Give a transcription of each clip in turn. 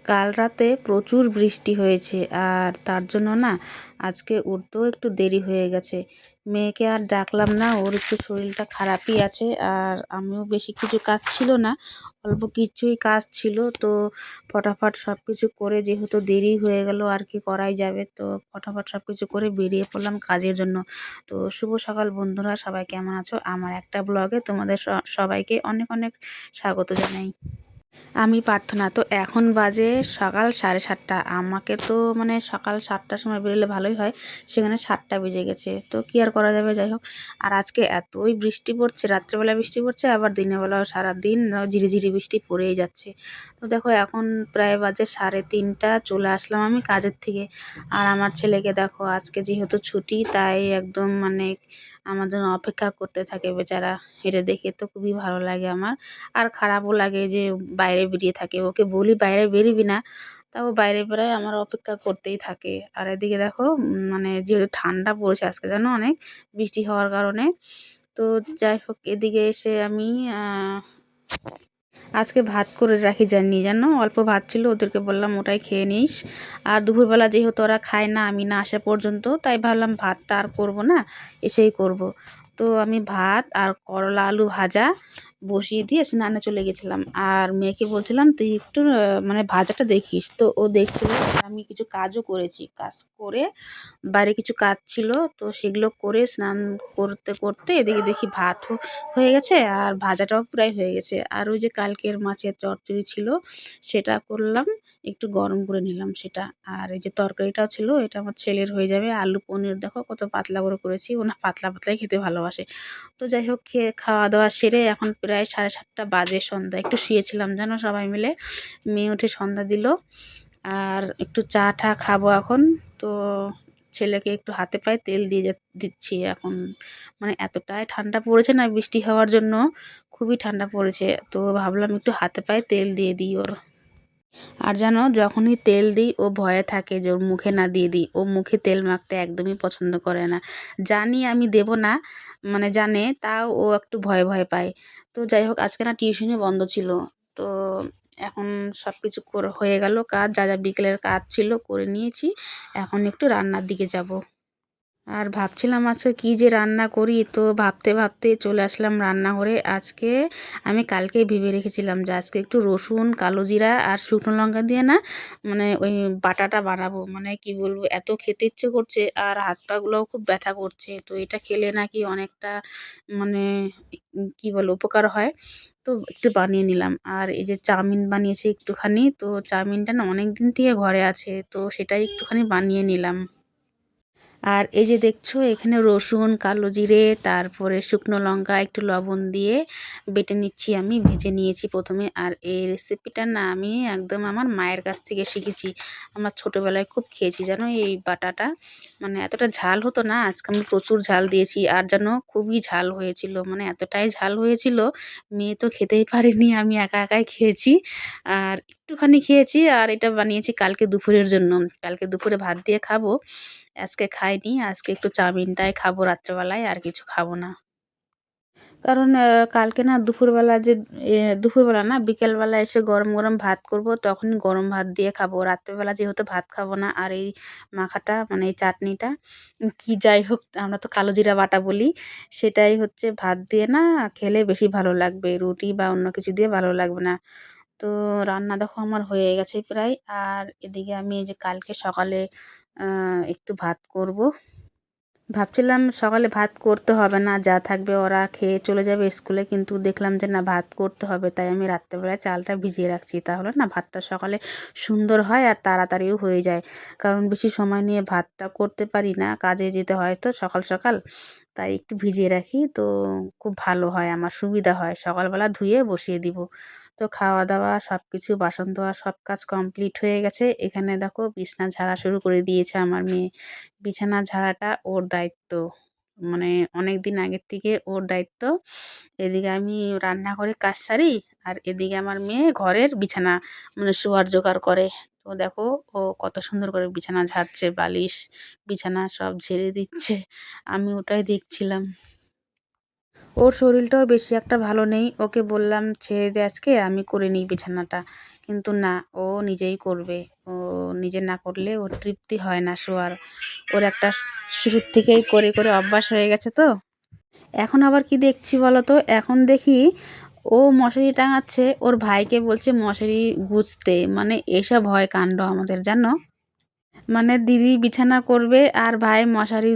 কাল রাতে প্রচুর বৃষ্টি হয়েছে আর তার জন্য না আজকে উঠতেও একটু দেরি হয়ে গেছে। মেয়েকে আর ডাকলাম না, ওর একটু শরীরটা খারাপই আছে আর আমিও বেশি কিছু কাজ ছিল না, অল্প কিছুই কাজ ছিল। তো ফটাফট সব কিছু করে, যেহেতু দেরি হয়ে গেল আর কি করাই যাবে, তো ফটাফট সব কিছু করে বেরিয়ে পড়লাম কাজের জন্য। তো শুভ সকাল বন্ধুরা, সবাই কেমন আছো? আমার একটা ব্লগে তোমাদের সবাইকে অনেক অনেক স্বাগত জানাই। আমি প্রার্থনা। তো এখন বাজে সকাল 7:30। আমাকে তো মানে সকাল 7টার সময় বেরোলে ভালোই হয়, সেখানে 7টা বেজে গেছে। তো কী আর করা যাবে, যাই হোক। আর আজকে এতই বৃষ্টি পড়ছে, রাত্রেবেলা বৃষ্টি পড়ছে, আবার দিনের বেলাও সারাদিন ঝিরিঝিরি বৃষ্টি পড়েই যাচ্ছে। তো দেখো এখন প্রায় বাজে 3:30, চলে আসলাম আমি কাজের থেকে। আর আমার ছেলেকে দেখো, আজকে যেহেতু ছুটি তাই একদম মানে আমার জন্য অপেক্ষা করতে থাকে বেচারা। এটা দেখে তো খুবই ভালো লাগে আমার, আর খারাপও লাগে যে বাইরে বেরিয়ে থাকে। ওকে বলি বাইরে বেরোবি না, তাও বাইরে বেরোয়, আমার অপেক্ষা করতেই থাকে। আর এদিকে দেখো মানে যেহেতু ঠান্ডা পড়েছে আজকে, জানো, অনেক বৃষ্টি হওয়ার কারণে। তো যাই হোক, এদিকে এসে আমি আজকে ভাত করে রাখি জানো, অল্প ভাত ছিল, ওদেরকে বললাম ওটাই খেয়ে নিস। আর দুপুরবেলা যেহেতু ওরা খায় না আমি না আসা পর্যন্ত, তাই ভাবলাম ভাতটা আর করবো না, এসেই করব। তো আমি ভাত আর করলা আলু ভাজা বসিয়ে দিয়ে স্নানে চলে গেছিলাম। আর মেয়েকে বলছিলাম তুই একটু মানে ভাজাটা দেখিস। তো ও দেখছিল। আমি কিছু কাজও করেছি, কাজ করে বাইরে কিছু কাজ ছিল, তো সেগুলো করে স্নান করতে করতে এদিকে দেখি ভাত হয়ে গেছে আর ভাজাটাও প্রায় হয়ে গেছে। আর ওই যে কালকের মাছের চচ্চড়ি ছিল, সেটা করলাম, একটু গরম করে নিলাম সেটা। আর এই যে তরকারিটাও ছিল, এটা আমার ছেলের হয়ে যাবে। আলু পনির দেখো কত পাতলা করে করেছি, ও না পাতলা পাতলাই খেতে ভালোবাসে। তো যাই হোক, খাওয়া দাওয়া সেরে এখন প্রায় 7:30 বাজে, সন্ধ্যা। একটু শুয়েছিলাম জানো সবাই মিলে, মেয়ে উঠে সন্ধ্যা দিল। আর একটু চা টা খাবো এখন। তো ছেলেকে একটু হাতে পায়ে তেল দিয়ে দিচ্ছি এখন। মানে এতটাই ঠান্ডা পড়েছে না বৃষ্টি হওয়ার জন্য, খুবই ঠান্ডা পড়েছে। তো ভাবলাম একটু হাতে পায়ে তেল দিয়ে দিই ওর। আর জানো, যখনই তেল দিই ও ভয়ে থাকে যে ওর মুখে না দিয়ে দিই। ও মুখে তেল মাখতে একদমই পছন্দ করে না। জানি আমি দেব না, মানে জানে, তাও ও একটু ভয়ে ভয়ে পায়। তো যাই হোক, আজকে না টিউশনই বন্ধ ছিল। তো এখন সব কিছু হয়ে গেল, কাজ যা যা বিকেলের কাজ ছিল করে নিয়েছি। এখন একটু রান্নার দিকে যাব। আর ভাবছিলাম আজকে কী যে রান্না করি, তো ভাবতে ভাবতে চলে আসলাম রান্নাঘরে। আজকে আমি কালকেই ভেবে রেখেছিলাম যে আজকে একটু রসুন, কালো জিরা আর শুকনো লঙ্কা দিয়ে না মানে ওই বাটাটা বানাবো। মানে কি বলবো, এত খেতে ইচ্ছে করছে আর হাত পাগুলোও খুব ব্যথা করছে। তো এটা খেলে নাকি অনেকটা মানে কি বলবো উপকার হয়। তো একটু বানিয়ে নিলাম। আর এই যে চাউমিন বানিয়েছি একটুখানি, তো চাউমিনটা না অনেক দিন থেকে ঘরে আছে, তো সেটাই একটুখানি বানিয়ে নিলাম। আর এই যে দেখছো এখানে রসুন, কালো জিরে, তারপরে শুকনো লঙ্কা, একটু লবণ দিয়ে বেটে নিচ্ছি, আমি ভেজে নিয়েছি প্রথমে। আর এই রেসিপিটা না আমি একদম আমার মায়ের কাছ থেকে শিখেছি। আমার ছোটোবেলায় খুব খেয়েছি জানো এই বাটাটা। মানে এতটা ঝাল হতো না, আজকে আমি প্রচুর ঝাল দিয়েছি। আর যেন খুবই ঝাল হয়েছিল, মানে এতটাই ঝাল হয়েছিল, মেয়ে তো খেতেই পারেনি, আমি একা একাই খেয়েছি। আর একটুখানি খেয়েছি। আর এটা বানিয়েছি কালকে দুপুরের জন্য, কালকে দুপুরে ভাত দিয়ে খাবো। আজকে খাইনি, আজকে একটু চাউমিনটাই খাবো রাত্রেবেলায়, আর কিছু খাবো না। কারণ কালকে না দুপুরবেলা যে দুপুরবেলা না বিকেলবেলা এসে গরম গরম ভাত করব, তখন গরম ভাত দিয়ে খাবো। রাত্রেবেলা যেহেতু ভাত খাবো না। আর এই মাখাটা মানে এই চাটনিটা কি, যাই হোক, আমরা তো কালো জিরা বাটা বলি, সেটাই হচ্ছে ভাত দিয়ে না খেলে বেশি ভালো লাগবে, রুটি বা অন্য কিছু দিয়ে ভালো লাগবে না। তো রান্না দেখো আমার হয়ে গেছে প্রায়। আর এদিকে আমি এই যে কালকে সকালে একটু ভাত করব। ভাবছিলাম সকালে ভাত করতে হবে না, যা থাকবে ওরা খেয়ে চলে যাবে স্কুলে, কিন্তু দেখলাম যে না ভাত করতে হবে, তাই আমি রাত্রেবেলায় চালটা ভিজিয়ে রাখছি। তাহলে না ভাতটা সকালে সুন্দর হয় আর তাড়াতাড়িও হয়ে যায়। কারণ বেশি সময় নিয়ে ভাতটা করতে পারি না, কাজে যেতে হয় তো সকাল সকাল, তাই একটু ভিজিয়ে রাখি। তো খুব ভালো হয়, আমার সুবিধা হয়, সকালবেলা ধুয়ে বসিয়ে দিব। তো খাওয়া দাওয়া সব কিছু, বাসন ধোয়া সব কাজ কমপ্লিট হয়ে গেছে। এখানে দেখো বিছনা ঝাড়া শুরু করে দিয়েছে আমার মেয়ে। বিছানা ঝাড়াটা ওর দায়িত্ব, মানে অনেক দিন আগের থেকে ওর দায়িত্ব। এদিকে আমি রান্নাঘরে কাজ সারি, আর এদিকে আমার মেয়ে ঘরের বিছানা মানে শোয়ার জোগাড় করে। তো দেখো ও কত সুন্দর করে বিছানা ঝাড়ছে, বালিশ বিছানা সব ঝেড়ে দিচ্ছে, আমি ওটাই দেখছিলাম। ওর শরীরটাও বেশি একটা ভালো নেই, ওকে বললাম ছেড়ে দে, আজকে আমি করে নিই বিছানাটা। কিন্তু না, ও নিজেই করবে। ও নিজে না করলে ওর তৃপ্তি হয় না শোয়ার। ওর একটা শুরুর থেকেই করে, করে অভ্যাস হয়ে গেছে তো। এখন আবার কি দেখছি বলো তো? এখন দেখি ও মশারি টাঙাচ্ছে, ওর ভাইকে বলছে মশারি গুছতে। মানে এসব হয় কাণ্ড আমাদের জানো? মানে দিদি বিছানা করবে আর ভাই মশারি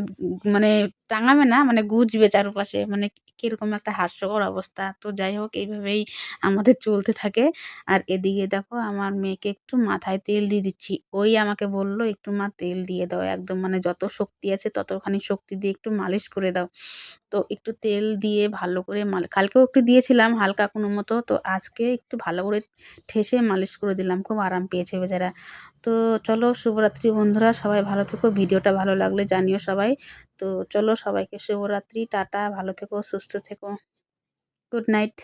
মানে টাঙাবে না, মানে গুজবে চারপাশে। মানে কিরকম একটা হাস্যকর অবস্থা। তো যাই হোক এইভাবেই আমাদের চলতে থাকে। আর এদিকে দেখো আমার মেয়েকে একটু মাথায় তেল দিয়ে দিচ্ছি। ওই আমাকে বলল, "একটু মা তেল দিয়ে দাও। একদম মানে যত শক্তি আছে ততখানি শক্তি দিয়ে একটু মালিশ করে দাও।" তো একটু তেল দিয়ে ভালো করে কালকেও একটু দিয়েছিলাম হালকা কোনো মতো। তো আজকে একটু ভালো করে ঠেসে মালিশ করে দিলাম। খুব আরাম পেয়েছে বেচারা। তো চলো শুভরাত্রি বন্ধুরা, সবাই ভালো থেকো। ভিডিওটা ভালো লাগলে জানিও সবাই। তো চলো সবাইকে শুভরাত্রি, টাটা, ভালো থেকো, সুস্থ থেকো। Good night.